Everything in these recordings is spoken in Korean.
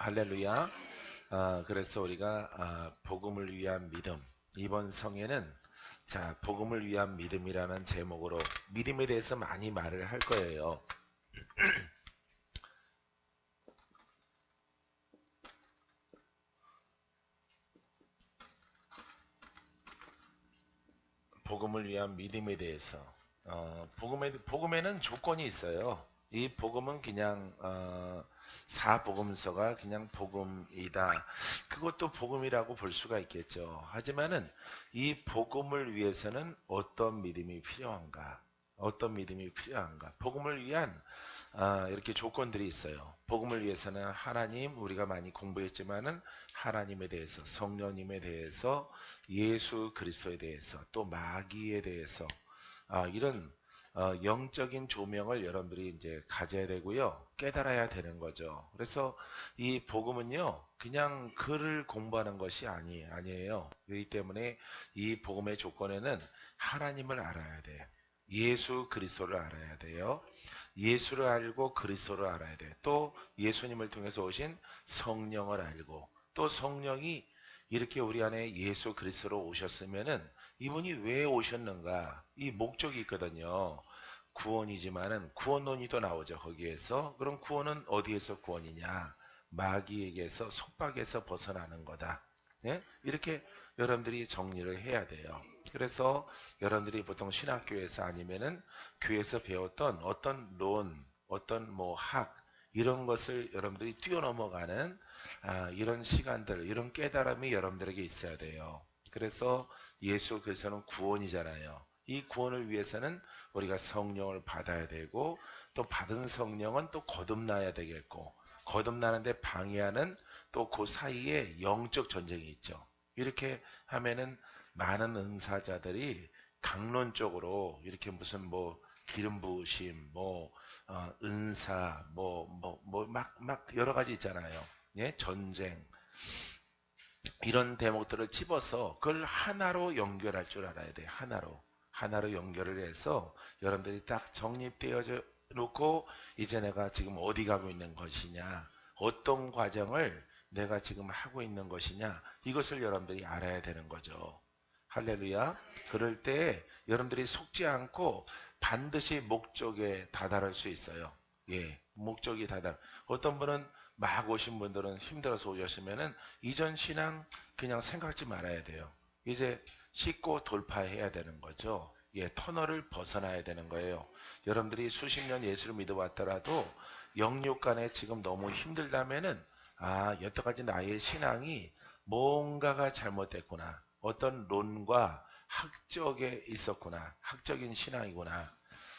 할렐루야. 그래서 우리가 복음을 위한 믿음. 이번 성에는 복음을 위한 믿음이라는 제목으로 믿음에 대해서 많이 말을 할 거예요. 복음을 위한 믿음에 대해서. 복음에는 조건이 있어요. 이 복음은 그냥 사복음서가 그냥 복음이다. 그것도 복음이라고 볼 수가 있겠죠. 하지만은 이 복음을 위해서는 어떤 믿음이 필요한가? 어떤 믿음이 필요한가? 복음을 위한 이렇게 조건들이 있어요. 복음을 위해서는 하나님, 우리가 많이 공부했지만은 하나님에 대해서, 성령님에 대해서, 예수 그리스도에 대해서, 또 마귀에 대해서 이런 영적인 조명을 여러분들이 이제 가져야 되고요. 깨달아야 되는 거죠. 그래서 이 복음은요, 그냥 글을 공부하는 것이 아니에요. 그렇기 때문에 이 복음의 조건에는 하나님을 알아야 돼. 예수 그리스도를 알아야 돼요. 예수를 알고 그리스도를 알아야 돼. 또 예수님을 통해서 오신 성령을 알고, 또 성령이 이렇게 우리 안에 예수 그리스도로 오셨으면은 이분이 왜 오셨는가? 이 목적이 있거든요. 구원이지만은 구원론이 또 나오죠. 거기에서. 그럼 구원은 어디에서 구원이냐? 마귀에게서, 속박에서 벗어나는 거다. 예? 이렇게 여러분들이 정리를 해야 돼요. 그래서 여러분들이 보통 신학교에서 아니면은 교회에서 배웠던 어떤 론, 어떤 뭐 학, 이런 것을 여러분들이 뛰어넘어가는 이런 시간들, 이런 깨달음이 여러분들에게 있어야 돼요. 그래서 예수 그리스도는 구원이잖아요. 이 구원을 위해서는 우리가 성령을 받아야 되고, 또 받은 성령은 또 거듭나야 되겠고, 거듭나는데 방해하는 또 그 사이에 영적 전쟁이 있죠. 이렇게 하면은 많은 은사자들이 강론적으로 이렇게 무슨 뭐 기름 부으심, 은사, 막 여러 가지 있잖아요. 예, 전쟁. 이런 대목들을 집어서 그걸 하나로 연결할 줄 알아야 돼요. 하나로 연결을 해서 여러분들이 딱 정립되어져 놓고, 이제 내가 지금 어디 가고 있는 것이냐, 어떤 과정을 내가 지금 하고 있는 것이냐, 이것을 여러분들이 알아야 되는 거죠. 할렐루야. 그럴 때 여러분들이 속지 않고 반드시 목적에 다다를 수 있어요. 예, 목적이 다달. 어떤 분은 막 오신 분들은 힘들어서 오셨으면은 이전 신앙 그냥 생각지 말아야 돼요. 이제 씻고 돌파해야 되는 거죠. 예, 터널을 벗어나야 되는 거예요. 여러분들이 수십 년 예수를 믿어왔더라도 영육 간에 지금 너무 힘들다면은 여태까지 나의 신앙이 뭔가가 잘못됐구나. 어떤 론과 학적에 있었구나. 학적인 신앙이구나.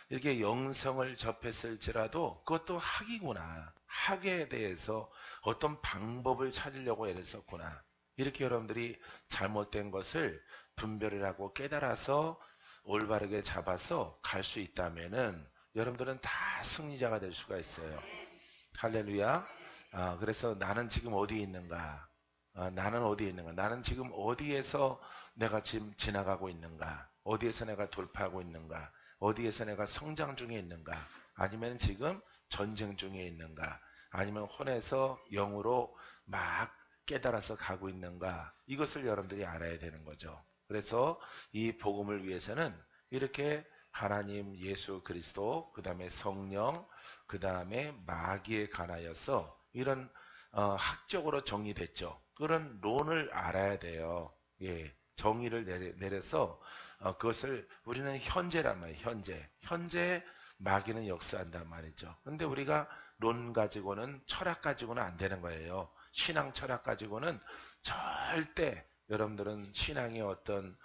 이렇게 영성을 접했을지라도 그것도 학이구나. 학에 대해서 어떤 방법을 찾으려고 애를 썼구나. 이렇게 여러분들이 잘못된 것을 분별을 하고 깨달아서 올바르게 잡아서 갈 수 있다면은 여러분들은 다 승리자가 될 수가 있어요. 할렐루야. 그래서 나는 지금 어디에 있는가? 나는 어디에 있는가? 나는 지금 어디에서 내가 지금 지나가고 있는가? 어디에서 내가 돌파하고 있는가? 어디에서 내가 성장 중에 있는가? 아니면 지금 전쟁 중에 있는가? 아니면 혼에서 영으로 막 깨달아서 가고 있는가? 이것을 여러분들이 알아야 되는 거죠. 그래서 이 복음을 위해서는 이렇게 하나님, 예수 그리스도, 그 다음에 성령, 그 다음에 마귀에 관하여서 이런 학적으로 정리됐죠. 그런 론을 알아야 돼요. 예, 정의를 내려서 그것을 우리는 현재란 말이에요. 현재 마귀는 역사한단 말이죠. 근데 우리가 론 가지고는, 철학 가지고는 안 되는 거예요. 신앙 철학 가지고는 절대 여러분들은 신앙의 어떤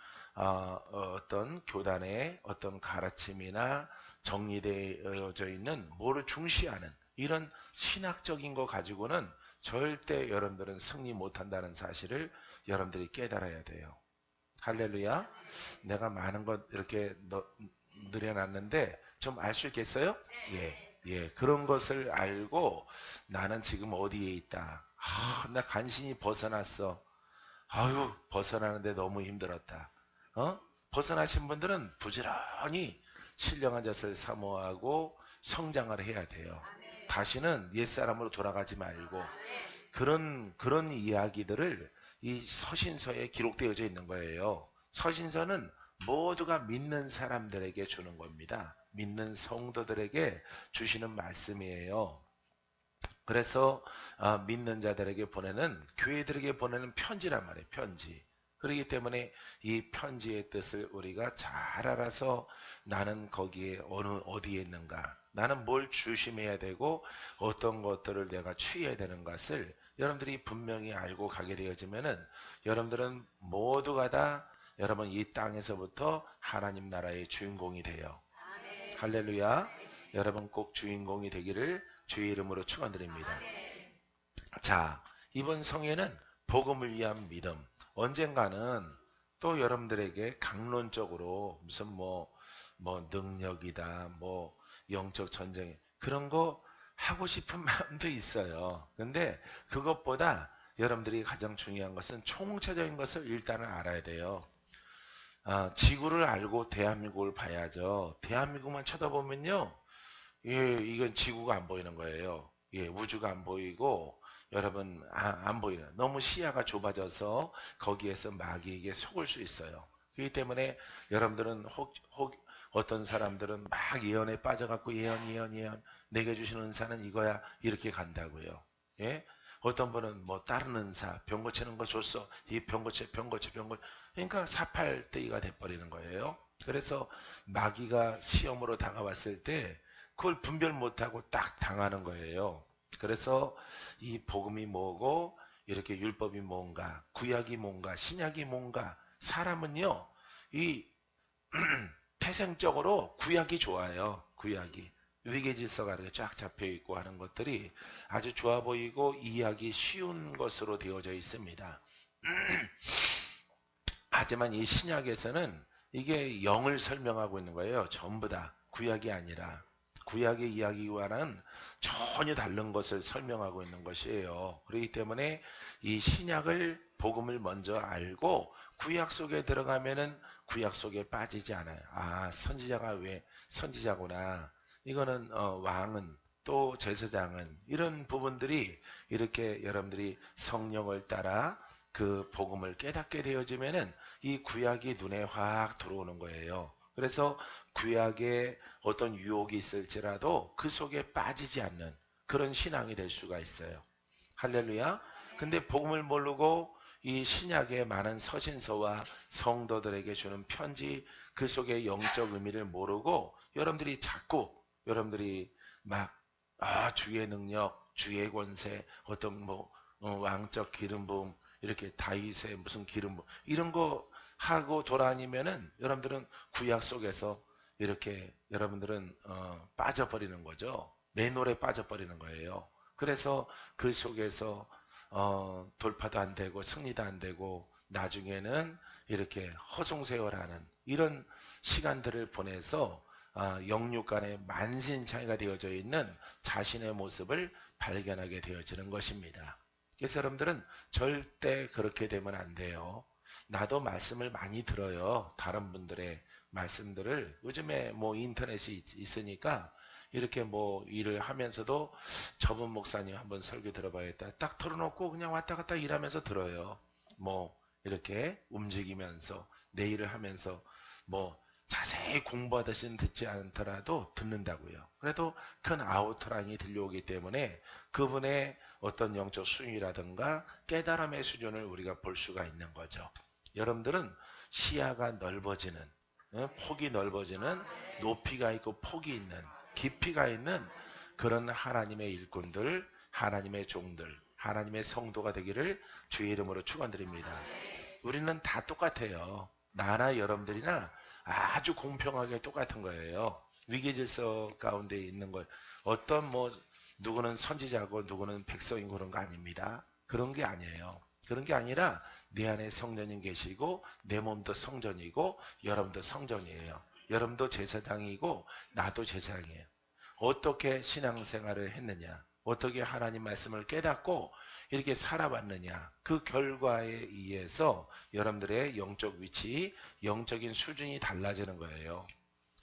교단의 어떤 가르침이나 정리되어져 있는 뭐를 중시하는 이런 신학적인 거 가지고는 절대 여러분들은 승리 못한다는 사실을 여러분들이 깨달아야 돼요. 할렐루야. 내가 많은 것 이렇게 늘여놨는데 좀 알 수 있겠어요? 예, 예. 그런 것을 알고 나는 지금 어디에 있다. 나 간신히 벗어났어. 아유, 벗어나는데 너무 힘들었다. 벗어나신 분들은 부지런히 신령한 젖을 사모하고 성장을 해야 돼요. 다시는 옛사람으로 돌아가지 말고 그런 이야기들을 이 서신서에 기록되어져 있는 거예요. 서신서는 모두가 믿는 사람들에게 주는 겁니다. 믿는 성도들에게 주시는 말씀이에요. 그래서 믿는 자들에게 보내는, 교회들에게 보내는 편지란 말이에요. 편지. 그렇기 때문에 이 편지의 뜻을 우리가 잘 알아서 나는 거기에 어디에 있는가, 나는 뭘 조심해야 되고 어떤 것들을 내가 취해야 되는 것을 여러분들이 분명히 알고 가게 되어지면은 여러분들은 모두가 다 여러분 이 땅에서부터 하나님 나라의 주인공이 돼요. 할렐루야. 여러분 꼭 주인공이 되기를 주의 이름으로 축원드립니다. 자, 이번 성회는 복음을 위한 믿음. 언젠가는 또 여러분들에게 강론적으로 무슨 뭐 능력이다, 뭐 영적 전쟁, 그런 거 하고 싶은 마음도 있어요. 근데 그것보다 여러분들이 가장 중요한 것은 총체적인 것을 일단은 알아야 돼요. 지구를 알고 대한민국을 봐야죠. 대한민국만 쳐다보면요, 예, 이건 지구가 안 보이는 거예요. 예, 우주가 안 보이고, 여러분, 안 보이는. 너무 시야가 좁아져서 거기에서 마귀에게 속을 수 있어요. 그렇기 때문에 여러분들은 어떤 사람들은 막 예언에 빠져갖고 예언, 내게 주신 은사는 이거야, 이렇게 간다고요. 예? 어떤 분은 뭐 다른 은사, 병 고치는 거 줬어. 이 병 고쳐. 그러니까 사팔대기가 돼버리는 거예요. 그래서 마귀가 시험으로 다가왔을 때 그걸 분별 못하고 딱 당하는 거예요. 그래서 이 복음이 뭐고, 이렇게 율법이 뭔가, 구약이 뭔가, 신약이 뭔가, 사람은요, 이 태생적으로 구약이 좋아요. 구약이. 위계질서가 이렇게 쫙 잡혀 있고 하는 것들이 아주 좋아 보이고 이해하기 쉬운 것으로 되어져 있습니다. 하지만 이 신약에서는 이게 영을 설명하고 있는 거예요. 전부 다. 구약이 아니라. 구약의 이야기와는 전혀 다른 것을 설명하고 있는 것이에요. 그렇기 때문에 이 신약을, 복음을 먼저 알고 구약 속에 들어가면은 구약 속에 빠지지 않아요. 선지자가 왜 선지자구나. 이거는 왕은, 또 제사장은, 이런 부분들이 이렇게 여러분들이 성령을 따라 그 복음을 깨닫게 되어지면은 이 구약이 눈에 확 들어오는 거예요. 그래서 구약에 어떤 유혹이 있을지라도 그 속에 빠지지 않는 그런 신앙이 될 수가 있어요. 할렐루야. 근데 복음을 모르고 이 신약의 많은 서신서와 성도들에게 주는 편지, 그 속의 영적 의미를 모르고 여러분들이 자꾸 여러분들이 막 주의 능력, 주의 권세, 어떤 왕적 기름 부음, 이렇게 다윗의 무슨 기름 부음, 이런 거 하고 돌아다니면은 여러분들은 구약 속에서 이렇게 여러분들은 빠져버리는 거죠. 매놀에 빠져버리는 거예요. 그래서 그 속에서 돌파도 안 되고 승리도 안 되고 나중에는 이렇게 허송세월하는 이런 시간들을 보내서 영육 간의 만신창이가 되어져 있는 자신의 모습을 발견하게 되어지는 것입니다. 그래서 여러분들은 절대 그렇게 되면 안 돼요. 나도 말씀을 많이 들어요. 다른 분들의 말씀들을. 요즘에 인터넷이 있으니까 이렇게 일을 하면서도 저분 목사님 한번 설교 들어봐야겠다. 딱 틀어놓고 그냥 왔다 갔다 일하면서 들어요. 이렇게 움직이면서 내 일을 하면서 자세히 공부하듯이 듣지 않더라도 듣는다고요. 그래도 큰 아우트라인이 들려오기 때문에 그분의 어떤 영적 수준이라든가 깨달음의 수준을 우리가 볼 수가 있는 거죠. 여러분들은 시야가 넓어지는, 폭이 넓어지는, 높이가 있고 폭이 있는, 깊이가 있는 그런 하나님의 일꾼들, 하나님의 종들, 하나님의 성도가 되기를 주의 이름으로 축원드립니다. 우리는 다 똑같아요. 나나 여러분들이나 아주 공평하게 똑같은 거예요. 위계질서 가운데 있는 걸 어떤 누구는 선지자고 누구는 백성이고 그런 거 아닙니다. 그런 게 아니에요. 그런 게 아니라 내 안에 성령님 계시고 내 몸도 성전이고 여러분도 성전이에요. 여러분도 제사장이고 나도 제사장이에요. 어떻게 신앙생활을 했느냐, 어떻게 하나님 말씀을 깨닫고 이렇게 살아왔느냐, 그 결과에 의해서 여러분들의 영적 위치, 영적인 수준이 달라지는 거예요.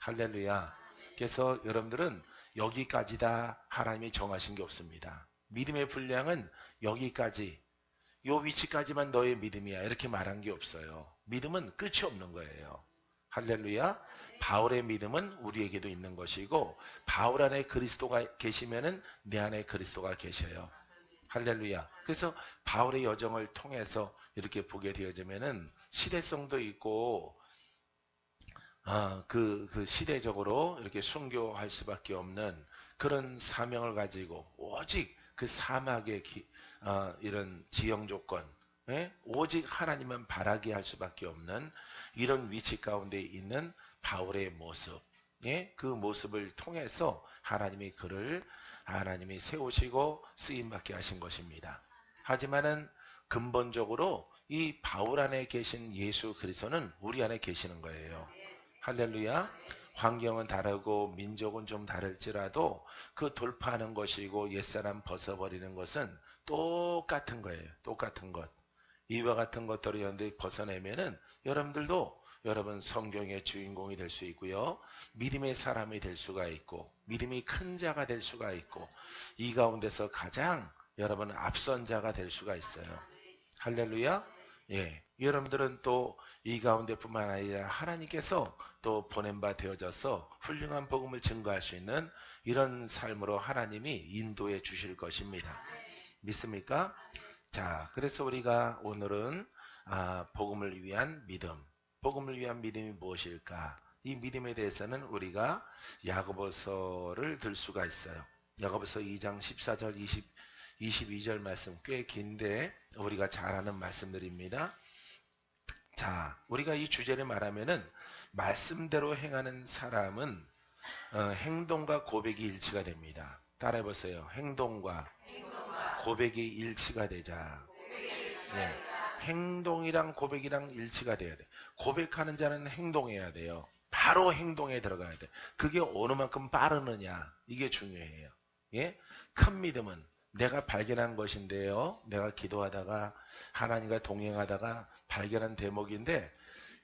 할렐루야. 그래서 여러분들은 여기까지다 하나님이 정하신 게 없습니다. 믿음의 분량은 여기까지, 요 위치까지만 너의 믿음이야. 이렇게 말한 게 없어요. 믿음은 끝이 없는 거예요. 할렐루야. 바울의 믿음은 우리에게도 있는 것이고, 바울 안에 그리스도가 계시면은 내 안에 그리스도가 계셔요. 할렐루야. 그래서 바울의 여정을 통해서 이렇게 보게 되어지면은 시대성도 있고, 그 시대적으로 이렇게 순교할 수밖에 없는 그런 사명을 가지고 오직 그 사막의 이런 지형 조건, 예? 오직 하나님만 바라게 할 수밖에 없는 이런 위치 가운데 있는 바울의 모습, 예? 그 모습을 통해서 하나님이 세우시고 쓰임받게 하신 것입니다. 하지만은 근본적으로 이 바울 안에 계신 예수 그리스도는 우리 안에 계시는 거예요. 할렐루야. 환경은 다르고 민족은 좀 다를지라도 그 돌파하는 것이고 옛사람 벗어버리는 것은 똑같은 거예요. 똑같은 것. 이와 같은 것들을 여러분들이 벗어내면은 여러분들도 여러분 성경의 주인공이 될 수 있고요. 믿음의 사람이 될 수가 있고 믿음이 큰 자가 될 수가 있고 이 가운데서 가장 여러분 앞선 자가 될 수가 있어요. 할렐루야. 예. 여러분들은 또 이 가운데뿐만 아니라 하나님께서 또 보낸 바 되어져서 훌륭한 복음을 증거할 수 있는 이런 삶으로 하나님이 인도해 주실 것입니다. 믿습니까? 자, 그래서 우리가 오늘은 복음을 위한 믿음이 무엇일까? 이 믿음에 대해서는 우리가 야고보서를 들 수가 있어요. 야고보서 2장 14절 22절 말씀 꽤 긴데 우리가 잘 아는 말씀들입니다. 자, 우리가 이 주제를 말하면은 말씀대로 행하는 사람은 행동과 고백이 일치가 됩니다. 따라해보세요. 행동과 고백이 일치가 되자. 네. 행동이랑 고백이랑 일치가 돼야 돼. 고백하는 자는 행동해야 돼요. 바로 행동에 들어가야 돼. 그게 어느 만큼 빠르느냐. 이게 중요해요. 예? 큰 믿음은 내가 발견한 것인데요. 내가 기도하다가 하나님과 동행하다가 발견한 대목인데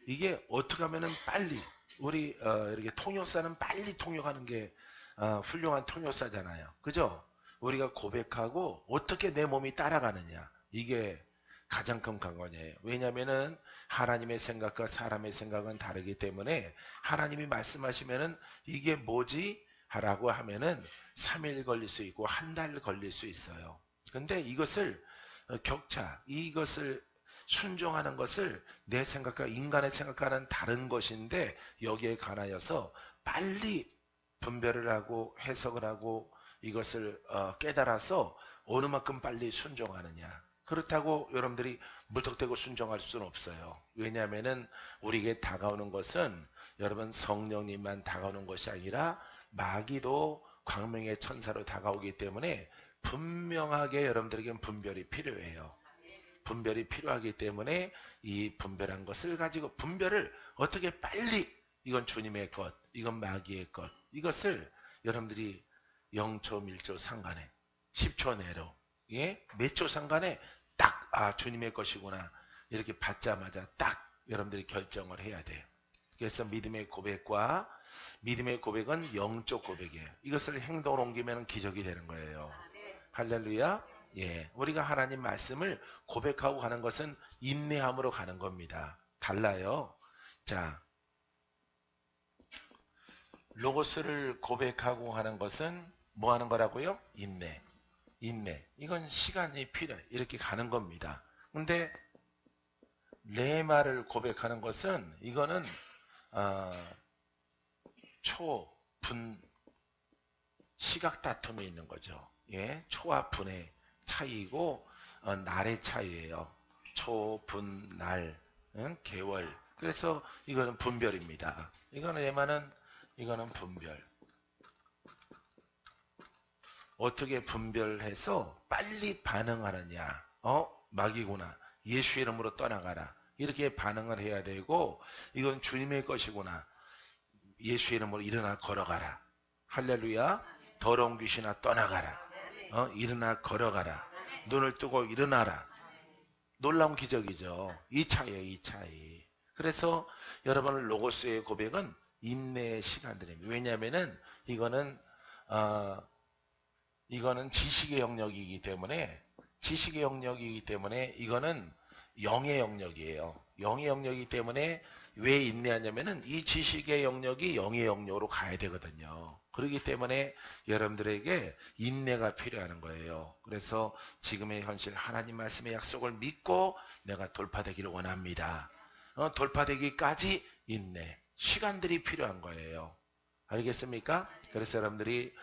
이게 어떻게 하면은 빨리 우리 이렇게 통역사는 빨리 통역하는 게 훌륭한 통역사잖아요. 그죠? 우리가 고백하고 어떻게 내 몸이 따라가느냐. 이게 가장 큰 관건이에요. 왜냐하면은 하나님의 생각과 사람의 생각은 다르기 때문에 하나님이 말씀하시면은 이게 뭐지? 하라고 하면은 3일 걸릴 수 있고 한 달 걸릴 수 있어요. 근데 이것을 이것을 순종하는 것을 내 생각과 인간의 생각과는 다른 것인데 여기에 관하여서 빨리 분별을 하고 해석을 하고 이것을 깨달아서 어느 만큼 빨리 순종하느냐. 그렇다고 여러분들이 무턱대고 순종할 수는 없어요. 왜냐하면은 우리에게 다가오는 것은 여러분 성령님만 다가오는 것이 아니라 마귀도 광명의 천사로 다가오기 때문에 분명하게 여러분들에게는 분별이 필요해요. 분별이 필요하기 때문에 이 분별한 것을 가지고 분별을 어떻게 빨리 이건 주님의 것, 이건 마귀의 것 이것을 여러분들이 0초, 1초 상간에 10초 내로 예? 몇 초 상간에 딱 주님의 것이구나 이렇게 받자마자 딱 여러분들이 결정을 해야 돼요. 그래서 믿음의 고백은 영적 고백이에요. 이것을 행동으로 옮기면 기적이 되는 거예요. 할렐루야. 예, 우리가 하나님 말씀을 고백하고 가는 것은 인내함으로 가는 겁니다. 달라요. 자, 로고스를 고백하고 하는 것은 뭐 하는 거라고요? 인내. 이건 시간이 필요해. 이렇게 가는 겁니다. 근데 내 말을 고백하는 것은 이거는 시각 다툼이 있는 거죠. 예, 초와 분의 차이고 날의 차이예요. 초, 분, 날, 개월. 그래서 이거는 분별입니다. 이거는 분별. 어떻게 분별해서 빨리 반응하느냐. 마귀구나. 예수 이름으로 떠나가라. 이렇게 반응을 해야 되고 이건 주님의 것이구나. 예수 이름으로 일어나 걸어가라. 할렐루야. 더러운 귀신아 떠나가라. 일어나 걸어가라. 눈을 뜨고 일어나라. 놀라운 기적이죠. 이 차이예요. 이 차이. 그래서 여러분 로고스의 고백은 인내의 시간들입니다. 왜냐하면은 이거는 이거는 지식의 영역이기 때문에 이거는 영의 영역이에요. 영의 영역이기 때문에 왜 인내하냐면은 이 지식의 영역이 영의 영역으로 가야 되거든요. 그렇기 때문에 여러분들에게 인내가 필요한 거예요. 그래서 지금의 현실 하나님 말씀의 약속을 믿고 내가 돌파되기를 원합니다. 돌파되기까지 인내, 시간들이 필요한 거예요. 알겠습니까? 그래서 여러분들이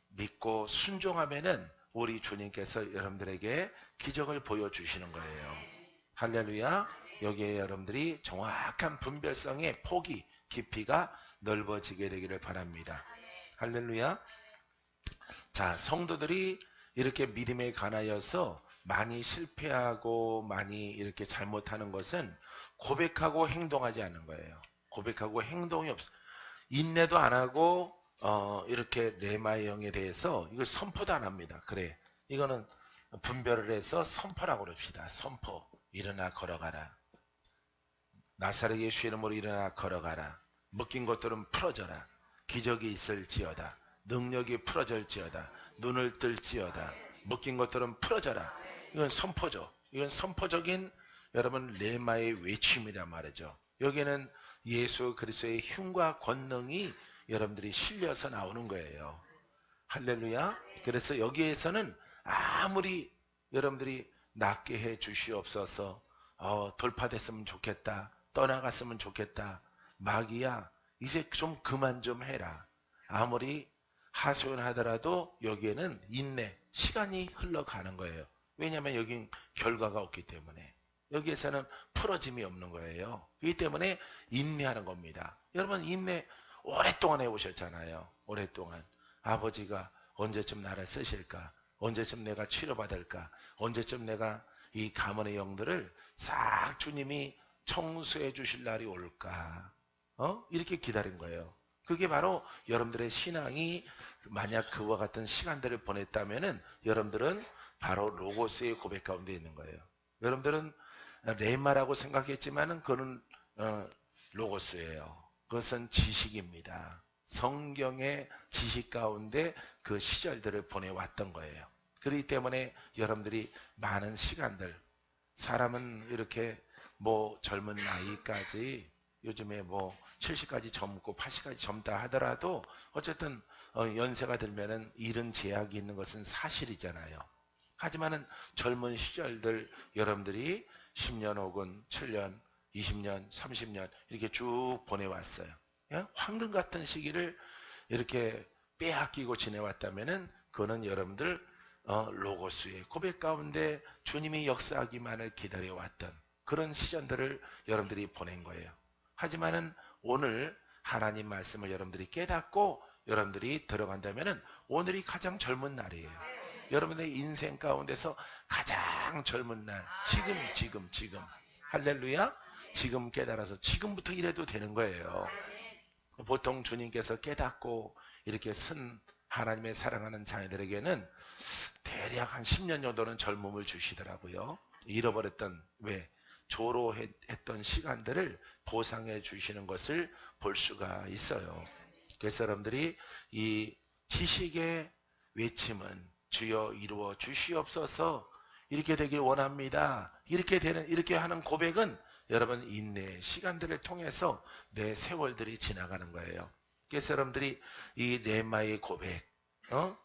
믿고 순종하면은 우리 주님께서 여러분들에게 기적을 보여주시는 거예요. 할렐루야. 여기에 여러분들이 정확한 분별성의 폭이, 깊이가 넓어지게 되기를 바랍니다. 할렐루야. 자, 성도들이 이렇게 믿음에 관하여서 많이 실패하고 많이 이렇게 잘못하는 것은 고백하고 행동하지 않는 거예요. 고백하고 행동이 없어. 인내도 안 하고 이렇게 레마의 영에 대해서 이걸 선포도 안 합니다. 그래, 이거는 분별을 해서 선포라고 그럽시다. 선포. 일어나 걸어가라. 나사렛 예수 이름으로 일어나 걸어가라. 묶인 것들은 풀어져라. 기적이 있을지어다. 능력이 풀어질지어다. 눈을 뜰지어다. 묶인 것들은 풀어져라. 이건 선포죠. 이건 선포적인 여러분 레마의 외침이란 말이죠. 여기에는 예수 그리스도의 힘과 권능이 여러분들이 실려서 나오는 거예요. 할렐루야. 그래서 여기에서는 아무리 여러분들이 낫게 해 주시옵소서, 돌파됐으면 좋겠다, 떠나갔으면 좋겠다, 마귀야 이제 좀 그만 좀 해라, 아무리 하소연하더라도 여기에는 인내, 시간이 흘러가는 거예요. 왜냐하면 여긴 결과가 없기 때문에, 여기에서는 풀어짐이 없는 거예요. 그렇기 때문에 인내하는 겁니다. 여러분 인내 오랫동안 해오셨잖아요. 오랫동안 아버지가 언제쯤 나를 쓰실까, 언제쯤 내가 치료받을까, 언제쯤 내가 이 가문의 영들을 싹 주님이 청소해 주실 날이 올까, 이렇게 기다린 거예요. 그게 바로 여러분들의 신앙이 만약 그와 같은 시간들을 보냈다면은 여러분들은 바로 로고스의 고백 가운데 있는 거예요. 여러분들은 레마라고 생각했지만은 그거는 로고스예요. 그것은 지식입니다. 성경의 지식 가운데 그 시절들을 보내왔던 거예요. 그렇기 때문에 여러분들이 많은 시간들, 사람은 이렇게 뭐 젊은 나이까지 요즘에 뭐 70까지 젊고 80까지 젊다 하더라도 어쨌든 연세가 들면은 이런 제약이 있는 것은 사실이잖아요. 하지만은 젊은 시절들 여러분들이 10년 혹은 7년, 20년, 30년 이렇게 쭉 보내왔어요. 황금 같은 시기를 이렇게 빼앗기고 지내왔다면은 그거는 여러분들 로고스의 고백 가운데 주님이 역사하기만을 기다려왔던 그런 시간들을 여러분들이 보낸 거예요. 하지만은 오늘 하나님 말씀을 여러분들이 깨닫고 여러분들이 들어간다면은 오늘이 가장 젊은 날이에요. 여러분의 인생 가운데서 가장 젊은 날, 지금. 할렐루야. 지금 깨달아서 지금부터 이래도 되는 거예요. 보통 주님께서 깨닫고 이렇게 쓴 하나님의 사랑하는 자녀들에게는 대략 한 10년 정도는 젊음을 주시더라고요. 잃어버렸던, 조로했던 시간들을 보상해 주시는 것을 볼 수가 있어요. 그래서 여러분들이 이 지식의 외침은 주여 이루어 주시옵소서, 이렇게 되길 원합니다. 이렇게 하는 고백은 여러분 인내의 시간들을 통해서 내 세월들이 지나가는 거예요. 그래서 여러분들이 이 레마의 고백,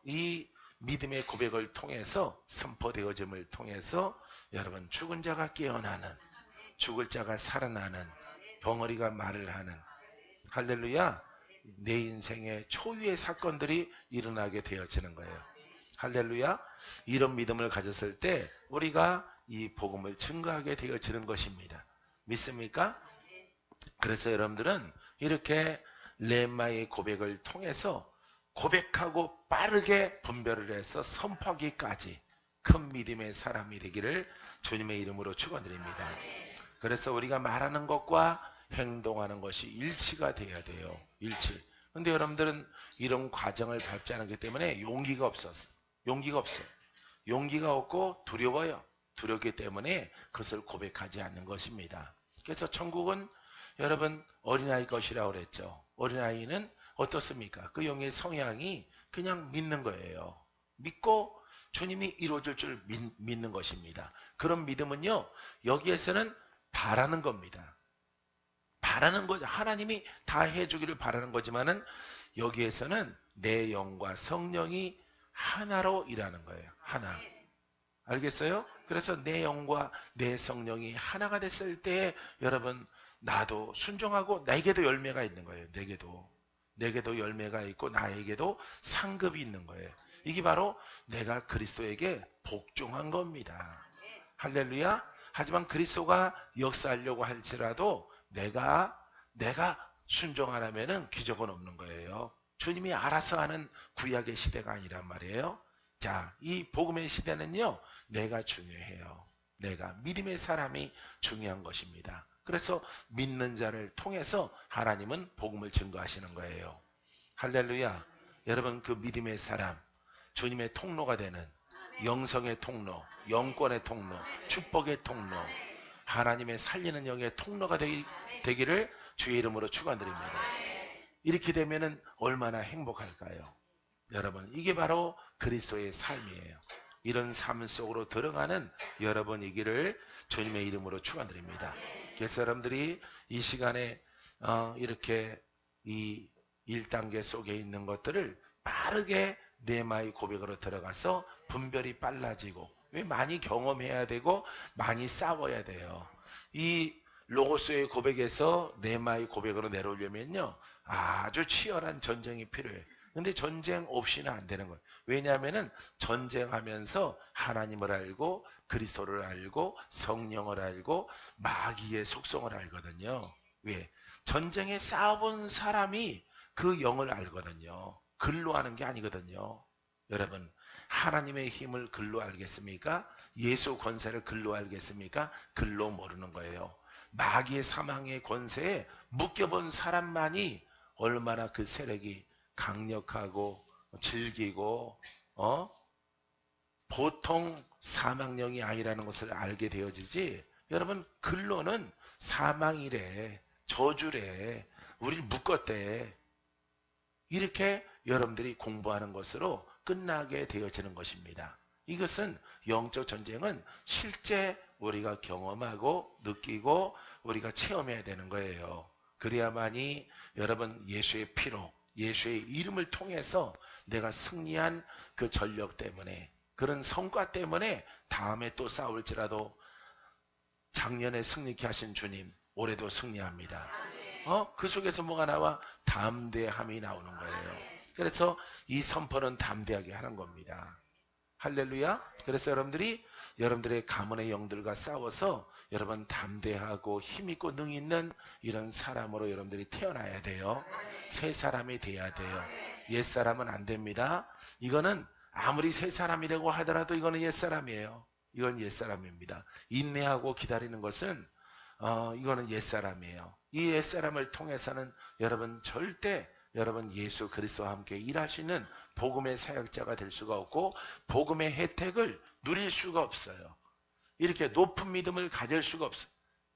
이 믿음의 고백을 통해서, 선포되어짐을 통해서 여러분 죽은 자가 깨어나는, 죽을 자가 살아나는, 벙어리가 말을 하는, 할렐루야, 내 인생의 초유의 사건들이 일어나게 되어지는 거예요. 할렐루야. 이런 믿음을 가졌을 때 우리가 이 복음을 증거하게 되어지는 것입니다. 믿습니까? 그래서 여러분들은 이렇게 레마의 고백을 통해서 고백하고 빠르게 분별을 해서 선포하기까지 큰 믿음의 사람이 되기를 주님의 이름으로 축원드립니다. 그래서 우리가 말하는 것과 행동하는 것이 일치가 돼야 돼요. 일치. 근데 여러분들은 이런 과정을 밟지 않기 때문에 용기가 없어요. 용기가 없고 두려워요. 두렵기 때문에 그것을 고백하지 않는 것입니다. 그래서 천국은 여러분 어린아이 것이라고 그랬죠. 어린아이는 어떻습니까? 그 영의 성향이 그냥 믿는 거예요. 믿고 주님이 이루어질 줄 믿는 것입니다. 그런 믿음은요, 여기에서는 바라는 겁니다. 바라는 거죠. 하나님이 다 해주기를 바라는 거지만은 여기에서는 내 영과 성령이 하나로 일하는 거예요. 하나. 알겠어요? 그래서 내 영과 내 성령이 하나가 됐을 때 여러분 나도 순종하고 나에게도 열매가 있는 거예요. 내게도 열매가 있고 나에게도 상급이 있는 거예요. 이게 바로 내가 그리스도에게 복종한 겁니다. 할렐루야. 하지만 그리스도가 역사하려고 할지라도 내가 순종 안 하면은 기적은 없는 거예요. 주님이 알아서 하는 구약의 시대가 아니란 말이에요. 자, 이 복음의 시대는요, 내가 중요해요. 내가 믿음의 사람이 중요한 것입니다. 그래서 믿는 자를 통해서 하나님은 복음을 증거하시는 거예요. 할렐루야. 여러분 그 믿음의 사람, 주님의 통로가 되는 영성의 통로, 영권의 통로, 축복의 통로, 하나님의 살리는 영의 통로가 되기를 주의 이름으로 축원드립니다. 이렇게 되면은 얼마나 행복할까요? 여러분, 이게 바로 그리스도의 삶이에요. 이런 삶 속으로 들어가는 여러분이기를 주님의 이름으로 축원드립니다. 그래서 여러분들이 이 시간에 이렇게 이 1단계 속에 있는 것들을 빠르게 레마의 고백으로 들어가서 분별이 빨라지고, 왜 많이 경험해야 되고 많이 싸워야 돼요. 이 로고스의 고백에서 레마의 고백으로 내려오려면요, 아주 치열한 전쟁이 필요해요. 근데 전쟁 없이는 안 되는 거예요. 왜냐하면은 전쟁하면서 하나님을 알고 그리스도를 알고 성령을 알고 마귀의 속성을 알거든요. 왜? 전쟁에 싸워본 사람이 그 영을 알거든요. 글로 하는 게 아니거든요. 여러분, 하나님의 힘을 글로 알겠습니까? 예수 권세를 글로 알겠습니까? 글로 모르는 거예요. 마귀의 사망의 권세에 묶여본 사람만이 얼마나 그 세력이 강력하고 질기고 보통 사망령이 아니라는 것을 알게 되어지지. 여러분, 글로는 사망이래, 저주래, 우리를 묶었대, 이렇게 여러분들이 공부하는 것으로 끝나게 되어지는 것입니다. 이것은 영적 전쟁은 실제 우리가 경험하고 느끼고 우리가 체험해야 되는 거예요. 그래야만이 여러분 예수의 피로, 예수의 이름을 통해서 내가 승리한 그 전력 때문에, 그런 성과 때문에 다음에 또 싸울지라도 작년에 승리케 하신 주님 올해도 승리합니다. 그 속에서 뭐가 나와? 담대함이 나오는 거예요. 그래서 이 선포는 담대하게 하는 겁니다. 할렐루야. 그래서 여러분들의 가문의 영들과 싸워서 여러분 담대하고 힘있고 능 있는 이런 사람으로 여러분들이 태어나야 돼요. 새 사람이 돼야 돼요. 옛 사람은 안 됩니다. 이거는 아무리 새 사람이라고 하더라도 이거는 옛 사람이에요. 이건 옛 사람입니다. 인내하고 기다리는 것은 이거는 옛 사람이에요. 이 옛 사람을 통해서는 여러분 절대 여러분 예수 그리스도와 함께 일하시는 복음의 사역자가 될 수가 없고 복음의 혜택을 누릴 수가 없어요. 이렇게 높은 믿음을 가질 수가 없어요.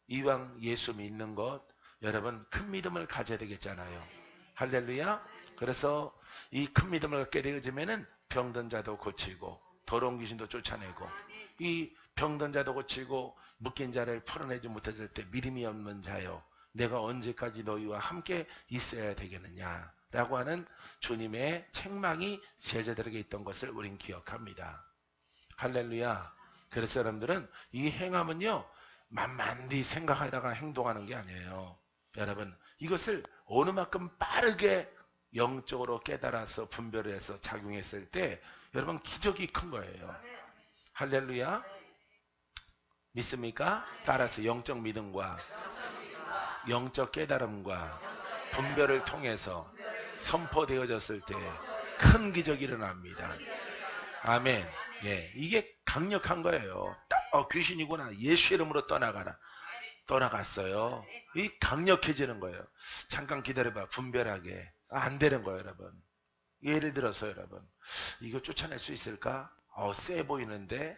이왕 예수 믿는 것, 여러분 큰 믿음을 가져야 되겠잖아요. 할렐루야. 그래서 이 큰 믿음을 갖게 되어지면은 병든 자도 고치고 더러운 귀신도 쫓아내고, 이 병든 자도 고치고 묶인 자를 풀어내지 못했을 때 믿음이 없는 자요, 내가 언제까지 너희와 함께 있어야 되겠느냐 라고 하는 주님의 책망이 제자들에게 있던 것을 우린 기억합니다. 할렐루야. 그래서 여러분들은 이 행함은요, 만만히 생각하다가 행동하는 게 아니에요. 여러분, 이것을 어느 만큼 빠르게 영적으로 깨달아서 분별해서 작용했을 때 여러분 기적이 큰 거예요. 할렐루야. 믿습니까? 따라서 영적 믿음과 영적 깨달음과 분별을 통해서 선포되어졌을 때 큰 기적이 일어납니다. 아멘. 예, 이게 강력한 거예요. 귀신이구나. 예수 이름으로 떠나가라. 떠나갔어요. 이 강력해지는 거예요. 잠깐 기다려봐. 분별하게. 안 되는 거예요, 여러분. 예를 들어서 여러분, 이거 쫓아낼 수 있을까? 세 보이는데,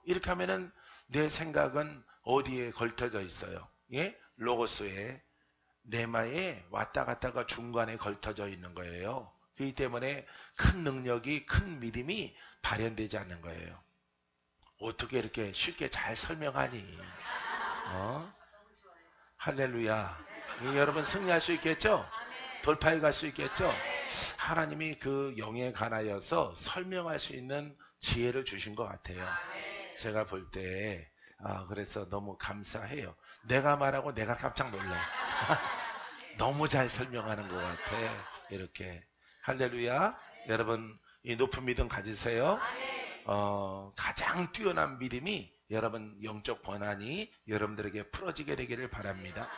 이렇게 하면은 내 생각은 어디에 걸터져 있어요? 예? 로고스에, 레마에 왔다 갔다가 중간에 걸터져 있는 거예요. 그렇기 때문에 큰 능력이, 큰 믿음이 발현되지 않는 거예요. 어떻게 이렇게 쉽게 잘 설명하니? 할렐루야. 여러분 승리할 수 있겠죠? 돌파해 갈 수 있겠죠? 하나님이 그 영에 관하여서 설명할 수 있는 지혜를 주신 것 같아요. 제가 볼 때, 그래서 너무 감사해요. 내가 말하고 내가 깜짝 놀라. 너무 잘 설명하는 것 같아. 이렇게. 할렐루야. 여러분, 이 높은 믿음 가지세요. 가장 뛰어난 믿음이 여러분 영적 권한이 여러분들에게 풀어지게 되기를 바랍니다.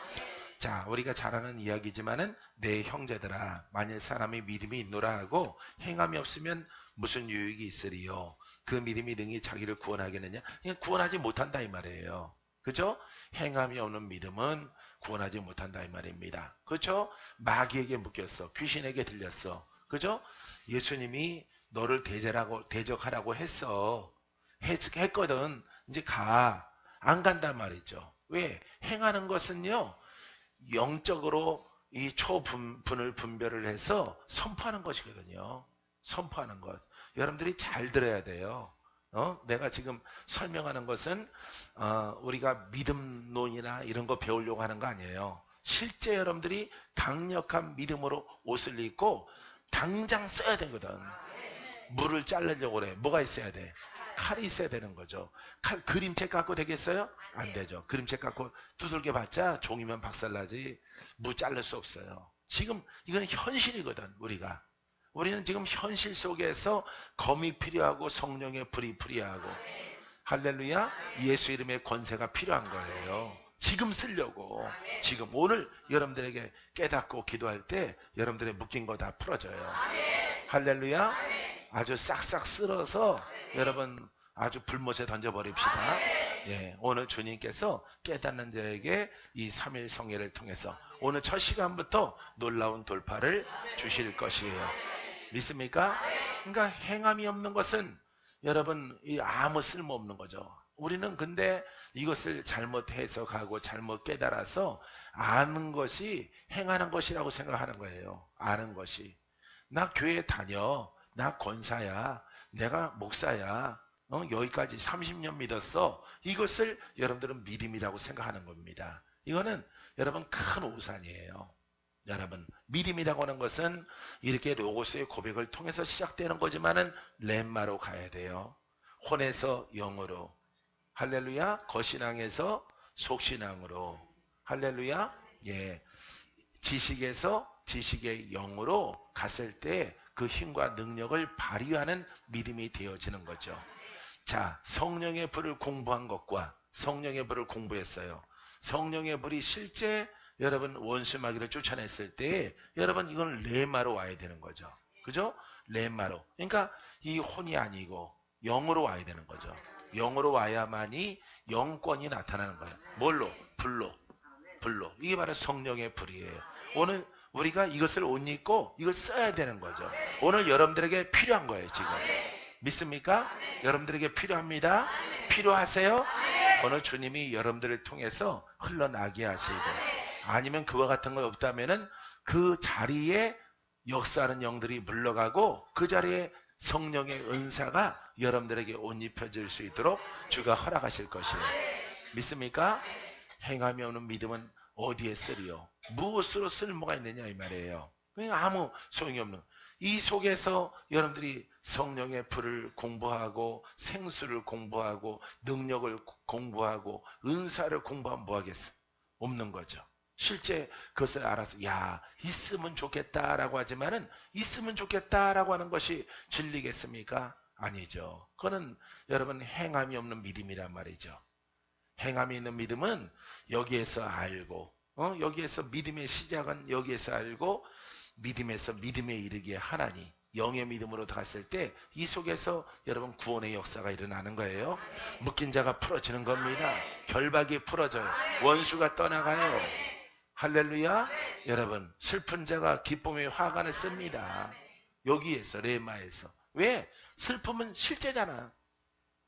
자, 우리가 잘 아는 이야기지만은 내 형제들아, 만일 사람이 믿음이 있노라 하고 행함이 없으면 무슨 유익이 있으리요? 그 믿음이 능히 자기를 구원하겠느냐? 그냥 구원하지 못한다 이 말이에요. 그죠? 행함이 없는 믿음은 구원하지 못한다 이 말입니다. 그죠? 마귀에게 묶였어. 귀신에게 들렸어. 그죠? 예수님이 너를 대적하라고 했거든. 이제 가. 안 간단 말이죠. 왜? 행하는 것은요, 영적으로 이 초분을 분별을 해서 선포하는 것이거든요. 선포하는 것. 여러분들이 잘 들어야 돼요. 내가 지금 설명하는 것은 우리가 믿음론이나 이런 거 배우려고 하는 거 아니에요. 실제 여러분들이 강력한 믿음으로 옷을 입고 당장 써야 되거든. 물을 자르려고 그래. 뭐가 있어야 돼? 칼이 있어야 되는 거죠. 그림책 갖고 되겠어요? 안 되죠. 그림책 갖고 두들겨 봤자 종이면 박살나지 무 자를 수 없어요. 지금 이건 현실이거든. 우리는 지금 현실 속에서 검이 필요하고 성령의 불이 필요하고, 할렐루야, 예수 이름의 권세가 필요한 거예요. 지금 쓰려고. 지금 오늘 여러분들에게 깨닫고 기도할 때 여러분들의 묶인 거 다 풀어져요. 할렐루야. 아주 싹싹 쓸어서 여러분 아주 불못에 던져버립시다. 예, 오늘 주님께서 깨닫는 자에게 이 3일 성회를 통해서 오늘 첫 시간부터 놀라운 돌파를 주실 것이에요. 믿습니까? 그러니까 행함이 없는 것은 여러분 아무 쓸모없는 거죠. 우리는 근데 이것을 잘못 해석하고 잘못 깨달아서 아는 것이 행하는 것이라고 생각하는 거예요. 아는 것이. 나 교회 다녀. 나 권사야. 내가 목사야. 여기까지 30년 믿었어. 이것을 여러분들은 믿음이라고 생각하는 겁니다. 이거는 여러분 큰 오산이에요. 여러분 믿음이라고 하는 것은 이렇게 로고스의 고백을 통해서 시작되는 거지만은 렘마로 가야 돼요. 혼에서 영으로. 할렐루야. 거신앙에서 속신앙으로. 할렐루야. 예. 지식에서 지식의 영으로 갔을 때 그 힘과 능력을 발휘하는 믿음이 되어지는 거죠. 자, 성령의 불을 공부한 것과 성령의 불을 공부했어요. 성령의 불이 실제 여러분 원수 마귀를 쫓아냈을 때 여러분 이건 레마로 와야 되는 거죠. 그죠? 레마로. 그러니까 이 혼이 아니고 영으로 와야 되는 거죠. 영으로 와야만이 영권이 나타나는 거예요. 뭘로? 불로. 이게 바로 성령의 불이에요. 오늘 우리가 이것을 옷 입고 이걸 써야 되는 거죠. 오늘 여러분들에게 필요한 거예요, 지금. 믿습니까? 여러분들에게 필요합니다. 필요하세요? 오늘 주님이 여러분들을 통해서 흘러나게 하시고, 아니면 그와 같은 거 없다면은 그 자리에 역사하는 영들이 물러가고 그 자리에 성령의 은사가 여러분들에게 옷 입혀질 수 있도록 주가 허락하실 것이에요. 믿습니까? 행함이 없는 믿음은 어디에 쓰리요? 무엇으로 쓸모가 있느냐 이 말이에요. 그러니까 아무 소용이 없는. 이 속에서 여러분들이 성령의 불을 공부하고 생수를 공부하고 능력을 공부하고 은사를 공부하면 뭐 하겠어? 없는 거죠. 실제 그것을 알아서 야 있으면 좋겠다라고 하지만은 있으면 좋겠다라고 하는 것이 진리겠습니까? 아니죠. 그거는 여러분 행함이 없는 믿음이란 말이죠. 행함이 있는 믿음은 여기에서 알고, 여기에서 믿음의 시작은 여기에서 알고, 믿음에서 믿음에 이르기에 하나니, 영의 믿음으로 갔을 때 이 속에서 여러분 구원의 역사가 일어나는 거예요. 묶인 자가 풀어지는 겁니다. 결박이 풀어져요. 원수가 떠나가요. 할렐루야. 여러분 슬픈 자가 기쁨의 화관을 씁니다. 여기에서 레마에서. 왜? 슬픔은 실제잖아.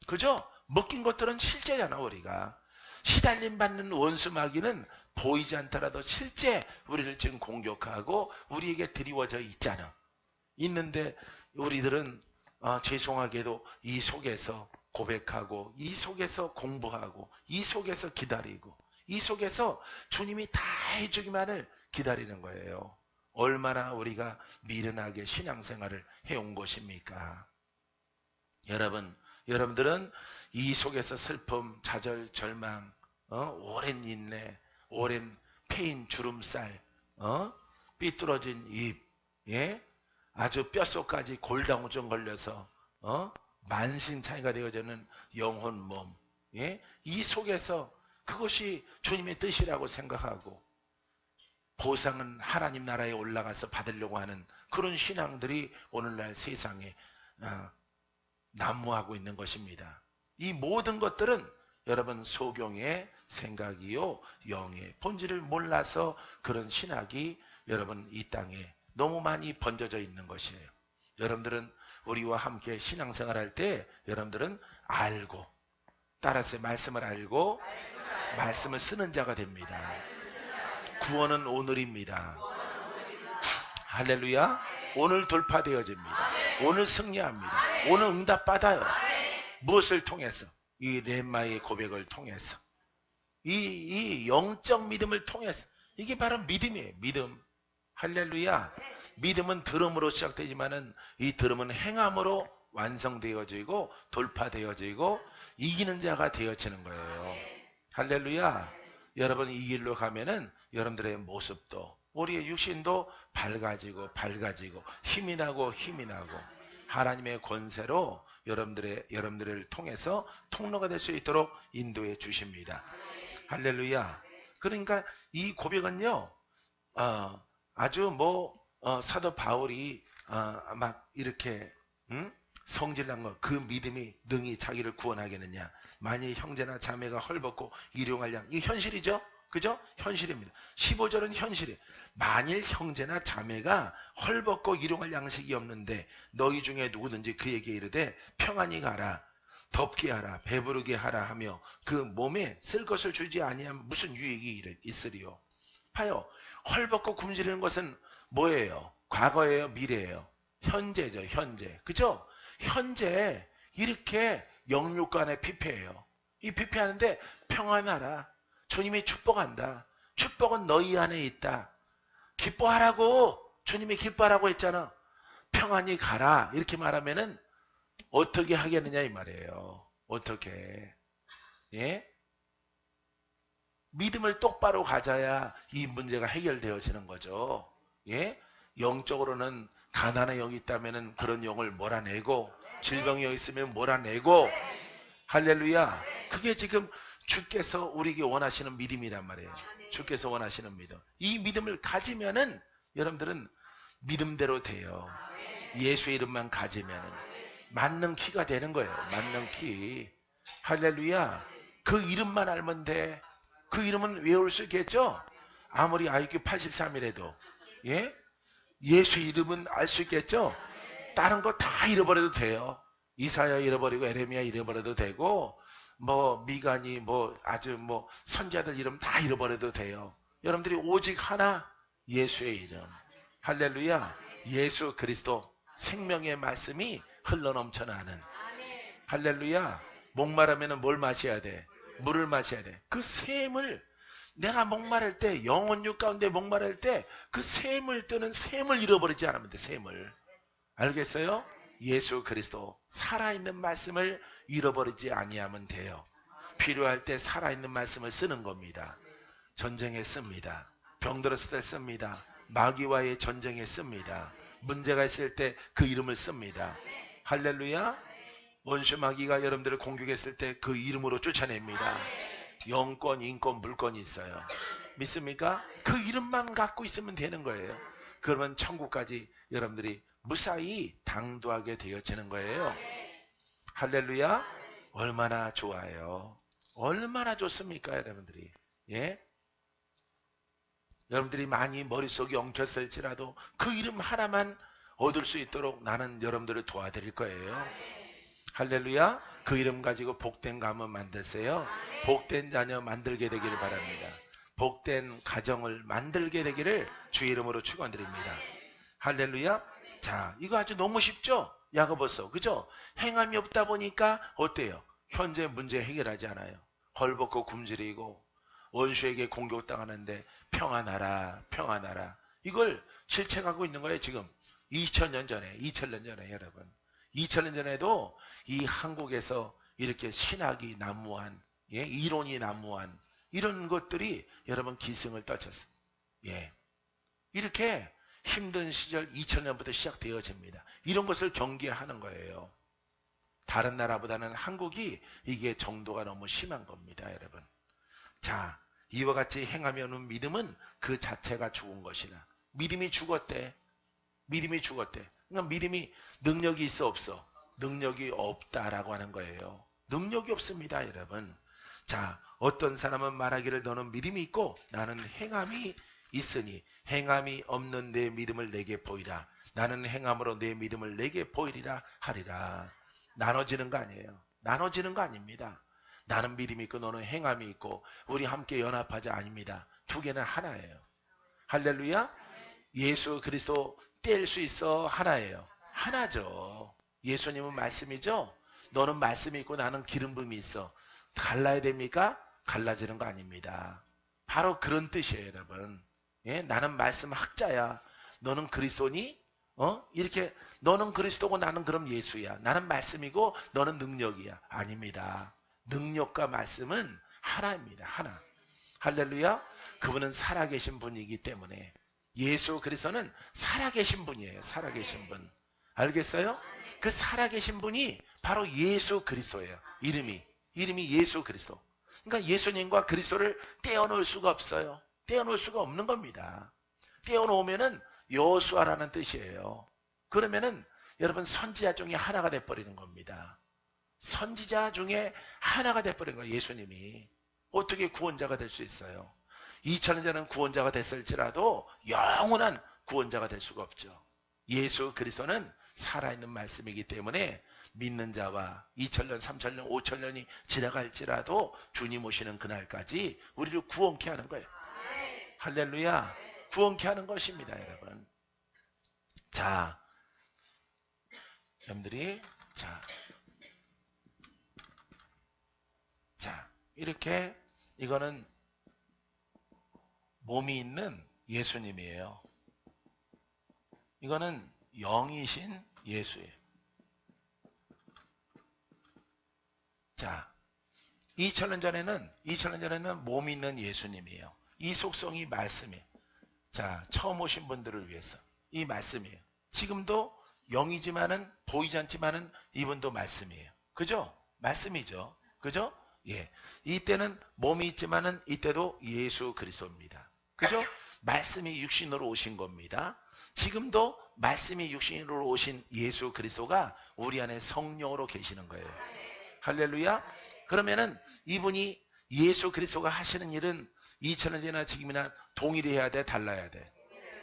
그죠? 먹긴 것들은 실제잖아. 우리가 시달림 받는 원수 마귀는 보이지 않더라도 실제 우리를 지금 공격하고 우리에게 드리워져 있잖아. 있는데 우리들은 죄송하게도 이 속에서 고백하고 이 속에서 공부하고 이 속에서 기다리고 이 속에서 주님이 다 해주기만을 기다리는 거예요. 얼마나 우리가 미련하게 신앙생활을 해온 것입니까? 여러분들은 이 속에서 슬픔, 좌절, 절망, 오랜 인내, 오랜 패인 주름살, 삐뚤어진 입, 예? 아주 뼛속까지 골다공증 걸려서 만신창이가 되어지는 영혼 몸, 예? 이 속에서 그것이 주님의 뜻이라고 생각하고 보상은 하나님 나라에 올라가서 받으려고 하는 그런 신앙들이 오늘날 세상에 난무하고 있는 것입니다. 이 모든 것들은 여러분 소경의 생각이요 영의 본질을 몰라서 그런 신학이 여러분 이 땅에 너무 많이 번져져 있는 것이에요. 여러분들은 우리와 함께 신앙생활할 때 여러분들은 알고 따라서 말씀을 알고 말씀을 쓰는 자가 됩니다. 구원은 오늘입니다. 할렐루야. 오늘 돌파되어집니다. 오늘 승리합니다. 오늘 응답받아요. 무엇을 통해서? 이 렘마의 고백을 통해서. 이 영적 믿음을 통해서. 이게 바로 믿음이에요. 믿음. 할렐루야. 믿음은 들음으로 시작되지만은 이 들음은 행함으로 완성되어지고 돌파되어지고 이기는 자가 되어지는 거예요. 할렐루야. 여러분 이 길로 가면은 여러분들의 모습도 우리의 육신도 밝아지고 힘이 나고 하나님의 권세로 여러분들을 통해서 통로가 될 수 있도록 인도해 주십니다. 할렐루야. 그러니까 이 고백은요 아주 사도 바울이 막 이렇게 성질난 거 그 믿음이 능히 자기를 구원하겠느냐. 만일 형제나 자매가 헐벗고 일용할 양. 이게 현실이죠. 그죠? 현실입니다. 15절은 현실이에요. 만일 형제나 자매가 헐벗고 일용할 양식이 없는데 너희 중에 누구든지 그에게 이르되 평안히 가라 덥게 하라 배부르게 하라 하며 그 몸에 쓸 것을 주지 아니하면 무슨 유익이 있으리요. 봐요. 헐벗고 굶주리는 것은 뭐예요? 과거예요? 미래예요? 현재죠. 현재. 그죠? 현재 이렇게 영육간에 피폐해요. 이 피폐하는데 평안하라. 주님이 축복한다. 축복은 너희 안에 있다. 기뻐하라고. 주님이 기뻐하라고 했잖아. 평안히 가라. 이렇게 말하면은 어떻게 하겠느냐 이 말이에요. 어떻게? 예? 믿음을 똑바로 가져야 이 문제가 해결되어지는 거죠. 예? 영적으로는 가난의 영이 있다면은 그런 영을 몰아내고 질병이 여기 있으면 몰아내고 할렐루야. 그게 지금 주께서 우리에게 원하시는 믿음이란 말이에요. 주께서 원하시는 믿음. 이 믿음을 가지면은 여러분들은 믿음대로 돼요. 예수의 이름만 가지면은 맞는 키가 되는 거예요. 맞는 키. 할렐루야. 그 이름만 알면 돼. 그 이름은 외울 수 있겠죠? 아무리 IQ 83이라도 예? 예수의 이름은 알 수 있겠죠? 다른 거 다 잃어버려도 돼요. 이사야 잃어버리고 에레미야 잃어버려도 되고 미간이 아주 선지자들 이름 다 잃어버려도 돼요. 여러분들이 오직 하나 예수의 이름. 할렐루야. 예수 그리스도 생명의 말씀이 흘러넘쳐나는. 할렐루야. 목마르면 뭘 마셔야 돼? 물을 마셔야 돼. 그 샘을 내가 목마를 때 영혼육 가운데 목마를 때 그 샘을 뜨는 샘을 잃어버리지 않으면 돼. 샘을. 알겠어요? 예수 그리스도 살아있는 말씀을 잃어버리지 아니하면 돼요. 필요할 때 살아있는 말씀을 쓰는 겁니다. 전쟁에 씁니다. 병들었을 때 씁니다. 마귀와의 전쟁에 씁니다. 문제가 있을 때 그 이름을 씁니다. 할렐루야. 원수 마귀가 여러분들을 공격했을 때 그 이름으로 쫓아냅니다. 영권, 인권, 물권이 있어요. 믿습니까? 그 이름만 갖고 있으면 되는 거예요. 그러면 천국까지 여러분들이 무사히 당도하게 되어지는 거예요. 할렐루야. 얼마나 좋아요. 얼마나 좋습니까 여러분들이. 예? 여러분들이 많이 머릿속이 엉켰을지라도 그 이름 하나만 얻을 수 있도록 나는 여러분들을 도와드릴 거예요. 할렐루야. 그 이름 가지고 복된 가문 만드세요. 복된 자녀 만들게 되기를 바랍니다. 복된 가정을 만들게 되기를 주의 이름으로 축원드립니다. 할렐루야. 자, 이거 아주 너무 쉽죠? 야고보서. 그죠? 행함이 없다 보니까 어때요? 현재 문제 해결하지 않아요. 헐벗고 굶주리고 원수에게 공격당하는데 평안하라, 평안하라. 이걸 실책하고 있는 거예요, 지금. 2000년 전에 여러분. 2000년 전에도 이 한국에서 이렇게 신학이 난무한, 예? 이론이 난무한 이런 것들이 여러분 기승을 떨쳤어요. 예. 이렇게 힘든 시절 2000년부터 시작되어집니다. 이런 것을 경계하는 거예요. 다른 나라보다는 한국이 이게 정도가 너무 심한 겁니다, 여러분. 자, 이와 같이 행함이 없는 믿음은 그 자체가 죽은 것이나 믿음이 죽었대. 믿음이 죽었대. 그러니까 믿음이 능력이 있어 없어? 능력이 없다라고 하는 거예요. 능력이 없습니다, 여러분. 자, 어떤 사람은 말하기를 너는 믿음이 있고 나는 행함이 있으니 행함이 없는 내 믿음을 내게 보이라. 나는 행함으로 내 믿음을 내게 보이리라 하리라. 나눠지는 거 아니에요. 나눠지는 거 아닙니다. 나는 믿음이 있고 너는 행함이 있고 우리 함께 연합하자 아닙니다. 두 개는 하나예요. 할렐루야. 예수 그리스도 뗄 수 있어 하나예요. 하나죠. 예수님은 말씀이죠. 너는 말씀이 있고 나는 기름 부음이 있어. 갈라야 됩니까? 갈라지는 거 아닙니다. 바로 그런 뜻이에요, 여러분. 예? 나는 말씀 학자야. 너는 그리스도니? 이렇게 너는 그리스도고 나는 그럼 예수야. 나는 말씀이고 너는 능력이야. 아닙니다. 능력과 말씀은 하나입니다. 하나. 할렐루야. 그분은 살아계신 분이기 때문에 예수 그리스도는 살아계신 분이에요. 살아계신 분. 알겠어요? 그 살아계신 분이 바로 예수 그리스도예요. 이름이 예수 그리스도. 그러니까 예수님과 그리스도를 떼어놓을 수가 없어요. 떼어놓을 수가 없는 겁니다. 떼어놓으면은 여호수아라는 뜻이에요. 그러면은 여러분 선지자 중에 하나가 돼버리는 겁니다. 선지자 중에 하나가 돼버린 거예요. 예수님이. 어떻게 구원자가 될 수 있어요? 2000년 전은 구원자가 됐을지라도 영원한 구원자가 될 수가 없죠. 예수 그리스도는 살아있는 말씀이기 때문에 믿는 자와 2000년, 3000년, 5000년이 지나갈지라도 주님 오시는 그날까지 우리를 구원케 하는 거예요. 할렐루야. 구원케 하는 것입니다, 여러분. 자, 여러분들이 자, 이렇게 이거는 몸이 있는 예수님이에요. 이거는 영이신 예수예요. 자, 2000년 전에는 몸이 있는 예수님이에요. 이 속성이 말씀이에요. 자, 처음 오신 분들을 위해서 이 말씀이에요. 지금도 영이지만은 보이지 않지만은 이분도 말씀이에요. 그죠? 말씀이죠. 그죠? 예. 이때는 몸이 있지만은 이때도 예수 그리스도입니다. 그죠? 말씀이 육신으로 오신 겁니다. 지금도 말씀이 육신으로 오신 예수 그리스도가 우리 안에 성령으로 계시는 거예요. 할렐루야. 그러면은 이분이 예수 그리스도가 하시는 일은 2000년 전이나 지금이나 동일해야 돼, 달라야 돼?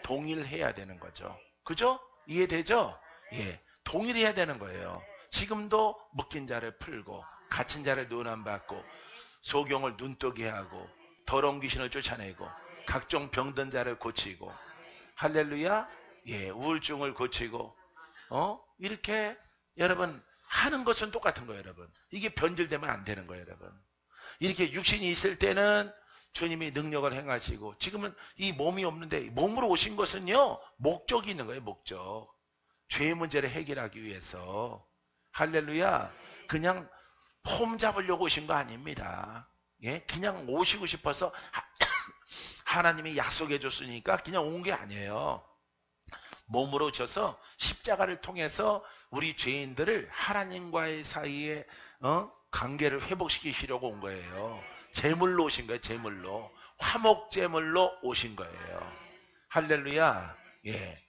동일해야 되는 거죠. 그죠? 이해되죠? 예. 동일해야 되는 거예요. 지금도 묶인 자를 풀고 갇힌 자를 논함받고 소경을 눈뜨게 하고 더러운 귀신을 쫓아내고 각종 병든 자를 고치고 할렐루야. 예, 우울증을 고치고 이렇게 여러분 하는 것은 똑같은 거예요, 여러분. 이게 변질되면 안 되는 거예요, 여러분. 이렇게 육신이 있을 때는 주님이 능력을 행하시고 지금은 이 몸이 없는데 몸으로 오신 것은요 목적이 있는 거예요. 목적. 죄의 문제를 해결하기 위해서. 할렐루야. 그냥 폼 잡으려고 오신 거 아닙니다. 예? 그냥 오시고 싶어서 하나님이 약속해 줬으니까 그냥 온 게 아니에요. 몸으로 오셔서 십자가를 통해서 우리 죄인들을 하나님과의 사이에 관계를 회복시키시려고 온 거예요. 제물로 오신 거예요. 제물로. 화목제물로 오신 거예요. 할렐루야. 예.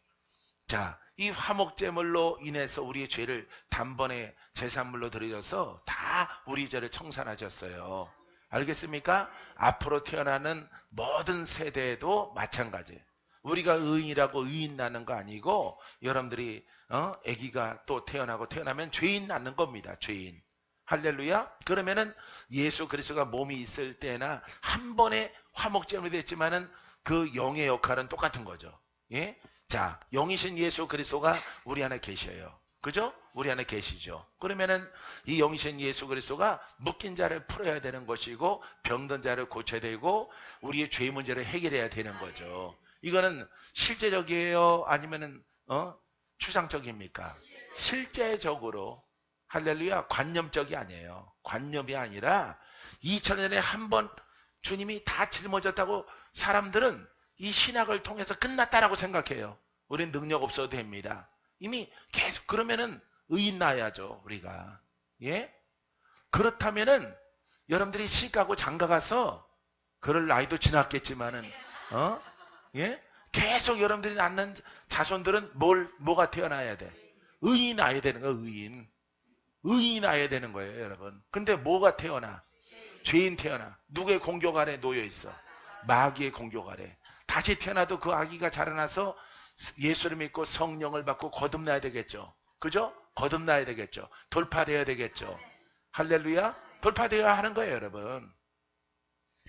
자, 이 화목제물로 인해서 우리의 죄를 단번에 제산물로 드려서 다 우리 죄를 청산하셨어요. 알겠습니까? 앞으로 태어나는 모든 세대에도 마찬가지. 우리가 의인이라고 의인 낳는 거 아니고 여러분들이 아기가 또 태어나면 죄인 낳는 겁니다. 죄인. 할렐루야. 그러면은 예수 그리스도가 몸이 있을 때나 한 번에 화목제물이 됐지만은 그 영의 역할은 똑같은 거죠. 예? 자, 영이신 예수 그리스도가 우리 안에 계셔요. 그죠? 우리 안에 계시죠. 그러면은 이 영이신 예수 그리스도가 묶인 자를 풀어야 되는 것이고 병든 자를 고쳐야 되고 우리의 죄 문제를 해결해야 되는 거죠. 이거는 실제적이에요? 아니면은 추상적입니까? 실제적으로. 할렐루야. 관념적이 아니에요. 관념이 아니라 2000년에 한 번 주님이 다 짊어졌다고 사람들은 이 신학을 통해서 끝났다라고 생각해요. 우린 능력 없어도 됩니다. 이미 계속 그러면은 의인 나야죠, 우리가. 예? 그렇다면은 여러분들이 시가고 장가 가서 그럴 나이도 지났겠지만은 예? 계속 여러분들이 낳는 자손들은 뭐가 태어나야 돼? 의인 나야 되는 거예요, 의인. 의인이 나야 되는 거예요, 여러분. 근데 뭐가 태어나? 죄인 태어나. 누구의 공격 아래 놓여 있어? 마귀의 공격 아래. 다시 태어나도 그 아기가 자라나서 예수를 믿고 성령을 받고 거듭나야 되겠죠. 그죠? 거듭나야 되겠죠. 돌파되어야 되겠죠. 할렐루야. 돌파되어야 하는 거예요, 여러분.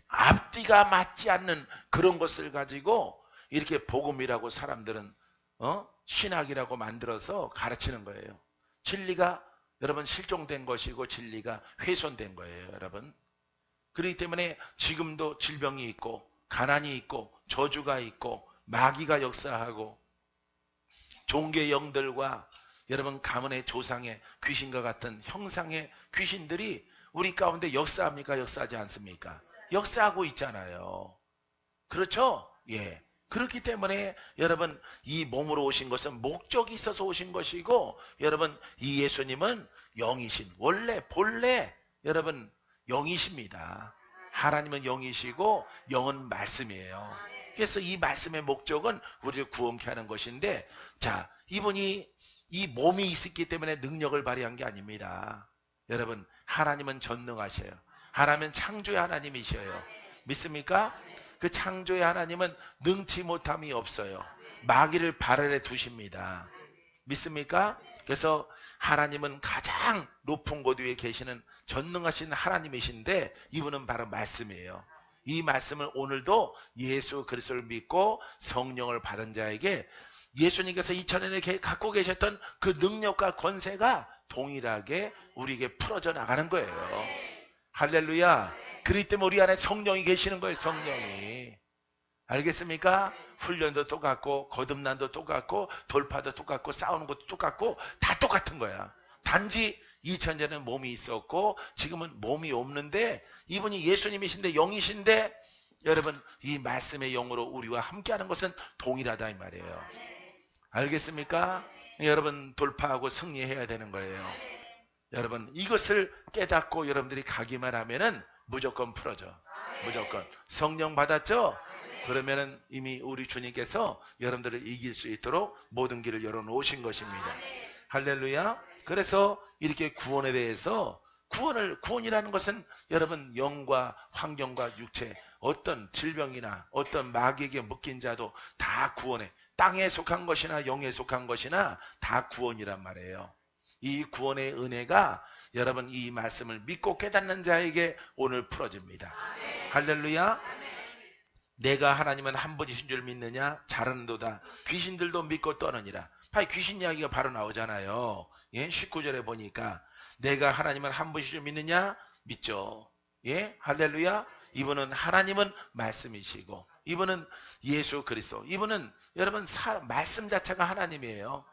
앞뒤가 맞지 않는 그런 것을 가지고 이렇게 복음이라고 사람들은 신학이라고 만들어서 가르치는 거예요. 진리가 여러분 실종된 것이고 진리가 훼손된 거예요, 여러분. 그렇기 때문에 지금도 질병이 있고 가난이 있고 저주가 있고 마귀가 역사하고 종교의 영들과 여러분 가문의 조상의 귀신과 같은 형상의 귀신들이 우리 가운데 역사합니까? 역사하지 않습니까? 역사하고 있잖아요. 그렇죠? 예. 그렇기 때문에 여러분 이 몸으로 오신 것은 목적이 있어서 오신 것이고 여러분 이 예수님은 영이신 본래 여러분 영이십니다. 하나님은 영이시고 영은 말씀이에요. 그래서 이 말씀의 목적은 우리를 구원케 하는 것인데 자 이분이 이 몸이 있었기 때문에 능력을 발휘한 게 아닙니다. 여러분 하나님은 전능하셔요. 하나님은 창조의 하나님이셔요. 믿습니까? 그 창조의 하나님은 능치 못함이 없어요. 마귀를 발 아래 두십니다. 믿습니까? 그래서 하나님은 가장 높은 곳 위에 계시는 전능하신 하나님이신데 이분은 바로 말씀이에요. 이 말씀을 오늘도 예수 그리스도를 믿고 성령을 받은 자에게 예수님께서 2000년에 갖고 계셨던 그 능력과 권세가 동일하게 우리에게 풀어져 나가는 거예요. 할렐루야. 그렇기 때문에 우리 안에 성령이 계시는 거예요. 성령이. 알겠습니까? 훈련도 똑같고 거듭난도 똑같고 돌파도 똑같고 싸우는 것도 똑같고 다 똑같은 거야. 단지 2000년에는 몸이 있었고 지금은 몸이 없는데 이분이 예수님이신데 영이신데 여러분 이 말씀의 영으로 우리와 함께하는 것은 동일하다 이 말이에요. 알겠습니까? 여러분 돌파하고 승리해야 되는 거예요. 여러분 이것을 깨닫고 여러분들이 가기만 하면은 무조건 풀어져. 무조건. 성령 받았죠? 그러면은 이미 우리 주님께서 여러분들을 이길 수 있도록 모든 길을 열어놓으신 것입니다. 할렐루야. 그래서 이렇게 구원에 대해서 구원이라는 것은 여러분 영과 환경과 육체 어떤 질병이나 어떤 마귀에게 묶인 자도 다 구원해. 땅에 속한 것이나 영에 속한 것이나 다 구원이란 말이에요. 이 구원의 은혜가 여러분 이 말씀을 믿고 깨닫는 자에게 오늘 풀어집니다. 할렐루야. 내가 하나님은 한 분이신 줄 믿느냐? 잘하는도다. 귀신들도 믿고 떠느니라. 귀신 이야기가 바로 나오잖아요. 예? 19절에 보니까 내가 하나님은 한 분이신 줄 믿느냐? 믿죠. 예? 할렐루야. 이분은 하나님은 말씀이시고 이분은 예수 그리스도. 이분은 여러분 말씀 자체가 하나님이에요.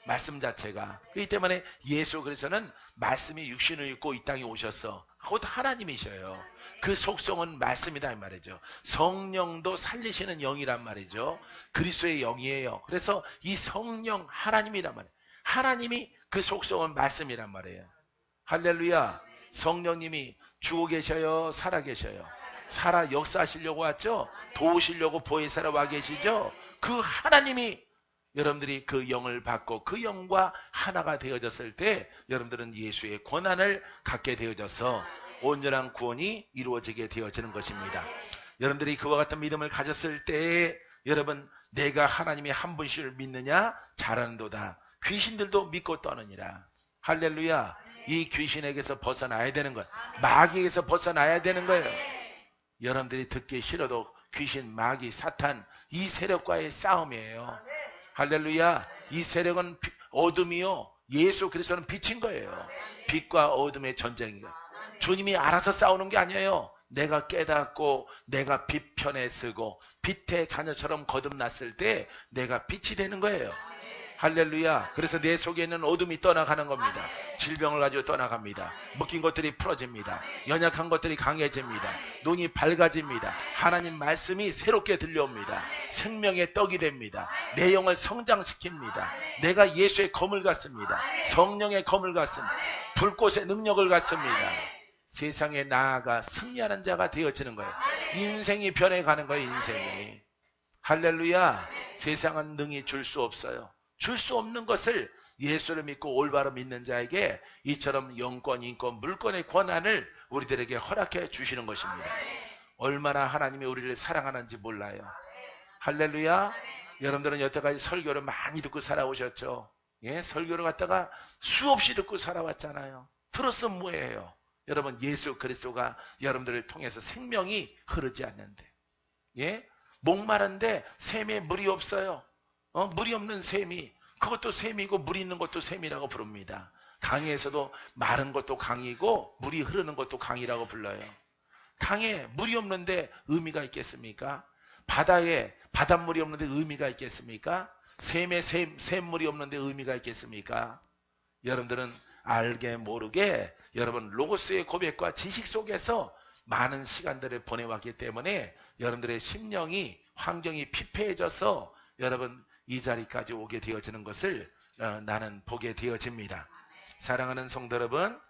말씀 자체가. 그렇기 때문에 예수 그리스도는 말씀이 육신을 입고 이 땅에 오셨어. 곧 하나님이셔요. 그 속성은 말씀이다 이 말이죠. 성령도 살리시는 영이란 말이죠. 그리스도의 영이에요. 그래서 이 성령 하나님이란 말이에요. 하나님이 그 속성은 말씀이란 말이에요. 할렐루야. 성령님이 죽어 계셔요? 살아 계셔요? 살아 역사하시려고 왔죠? 도우시려고 보혜사로 와 계시죠? 그 하나님이 여러분들이 그 영을 받고 그 영과 하나가 되어졌을 때 여러분들은 예수의 권한을 갖게 되어져서 온전한 구원이 이루어지게 되어지는 것입니다. 여러분들이 그와 같은 믿음을 가졌을 때 여러분 내가 하나님이 한 분씩을 믿느냐? 잘하는도다. 귀신들도 믿고 떠느니라. 할렐루야. 이 귀신에게서 벗어나야 되는 거예요. 마귀에게서 벗어나야 되는 거예요. 여러분들이 듣기 싫어도 귀신, 마귀, 사탄 이 세력과의 싸움이에요. 할렐루야. 이 세력은 어둠이요, 예수 그리스도는 빛인 거예요. 빛과 어둠의 전쟁이에요. 주님이 알아서 싸우는 게 아니에요. 내가 깨닫고 내가 빛 편에 서고 빛의 자녀처럼 거듭났을 때 내가 빛이 되는 거예요. 할렐루야. 그래서 내 속에 있는 어둠이 떠나가는 겁니다. 질병을 가지고 떠나갑니다. 묶인 것들이 풀어집니다. 연약한 것들이 강해집니다. 눈이 밝아집니다. 하나님 말씀이 새롭게 들려옵니다. 생명의 떡이 됩니다. 내 영을 성장시킵니다. 내가 예수의 검을 갖습니다. 성령의 검을 갖습니다. 불꽃의 능력을 갖습니다. 세상에 나아가 승리하는 자가 되어지는 거예요. 인생이 변해가는 거예요. 인생이. 할렐루야. 세상은 능히 줄 수 없어요. 줄 수 없는 것을 예수를 믿고 올바로 믿는 자에게 이처럼 영권, 인권, 물권의 권한을 우리들에게 허락해 주시는 것입니다. 얼마나 하나님이 우리를 사랑하는지 몰라요. 할렐루야. 여러분들은 여태까지 설교를 많이 듣고 살아오셨죠. 예, 설교를 갖다가 수없이 듣고 살아왔잖아요. 들었으면 뭐예요? 여러분, 예수 그리스도가 여러분들을 통해서 생명이 흐르지 않는데, 예, 목마른데 샘에 물이 없어요. 물이 없는 샘이, 그것도 샘이고 물 있는 것도 샘이라고 부릅니다. 강에서도 마른 것도 강이고 물이 흐르는 것도 강이라고 불러요. 강에 물이 없는데 의미가 있겠습니까? 바다에 바닷물이 없는데 의미가 있겠습니까? 샘에 샘물이 없는데 의미가 있겠습니까? 여러분들은 알게 모르게 여러분 로고스의 고백과 지식 속에서 많은 시간들을 보내왔기 때문에 여러분들의 심령이, 환경이 피폐해져서 여러분 이 자리까지 오게 되어지는 것을 나는 보게 되어집니다. 사랑하는 성도 여러분,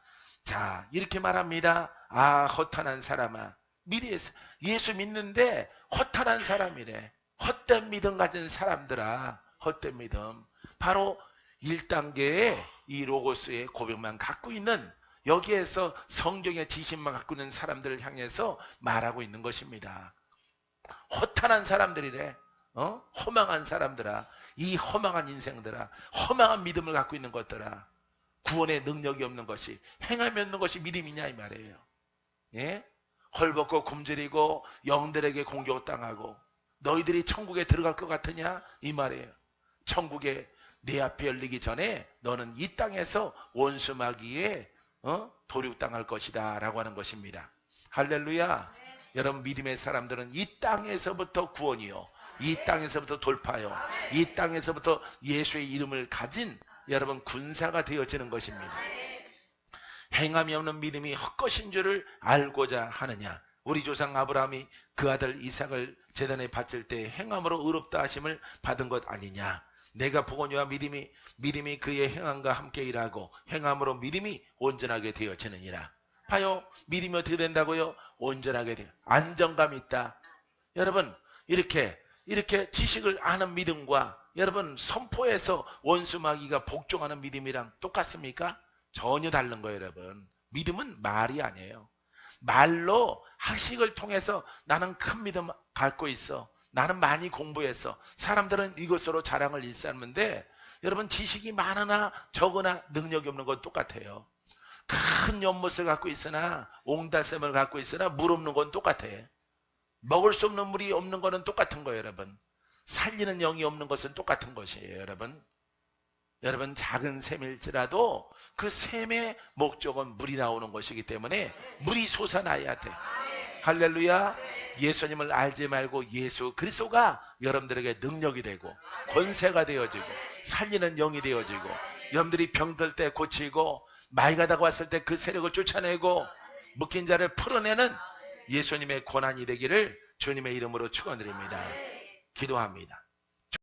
자, 이렇게 말합니다. 아, 허탄한 사람아, 미리 예수 믿는데 허탄한 사람이래. 헛된 믿음 가진 사람들아, 헛된 믿음. 바로 1단계의 이 로고스의 고백만 갖고 있는, 여기에서 성경의 지식만 갖고 있는 사람들을 향해서 말하고 있는 것입니다. 허탄한 사람들이래. 허망한 사람들아, 이 허망한 인생들아, 허망한 믿음을 갖고 있는 것들아, 구원의 능력이 없는 것이, 행함이 없는 것이 믿음이냐 이 말이에요. 예? 헐벗고 굶주리고 영들에게 공격당하고 너희들이 천국에 들어갈 것 같으냐 이 말이에요. 천국에 내 앞에 열리기 전에 너는 이 땅에서 원수 마귀에 도륙당할 것이다 라고 하는 것입니다. 할렐루야. 여러분, 믿음의 사람들은 이 땅에서부터 구원이요, 이 땅에서부터 돌파요, 이 땅에서부터 예수의 이름을 가진 여러분 군사가 되어지는 것입니다. 행함이 없는 믿음이 헛것인 줄을 알고자 하느냐. 우리 조상 아브라함이 그 아들 이삭을 제단에 바칠 때 행함으로 의롭다 하심을 받은 것 아니냐. 내가 보거니와 믿음이 그의 행함과 함께 일하고 행함으로 믿음이 온전하게 되어지느니라. 봐요, 믿음이 어떻게 된다고요? 온전하게 돼요. 안정감 있다. 여러분, 이렇게 지식을 아는 믿음과 여러분 선포에서 원수 마귀가 복종하는 믿음이랑 똑같습니까? 전혀 다른 거예요. 여러분, 믿음은 말이 아니에요. 말로 학식을 통해서 나는 큰 믿음 갖고 있어, 나는 많이 공부했어, 사람들은 이것으로 자랑을 일삼는데 여러분, 지식이 많으나 적으나 능력이 없는 건 똑같아요. 큰 연못을 갖고 있으나 옹달샘을 갖고 있으나 물 없는 건 똑같아. 먹을 수 없는 물이 없는 거는 똑같은 거예요. 여러분, 살리는 영이 없는 것은 똑같은 것이에요. 여러분, 작은 샘일지라도 그 샘의 목적은 물이 나오는 것이기 때문에 물이 솟아나야 돼. 할렐루야. 예수님을 알지 말고 예수 그리스도가 여러분들에게 능력이 되고 권세가 되어지고 살리는 영이 되어지고, 여러분들이 병들 때 고치고 마귀가 다가왔을 때 그 세력을 쫓아내고 묶인 자를 풀어내는 예수님의 권한이 되기를 주님의 이름으로 축원드립니다. 기도합니다.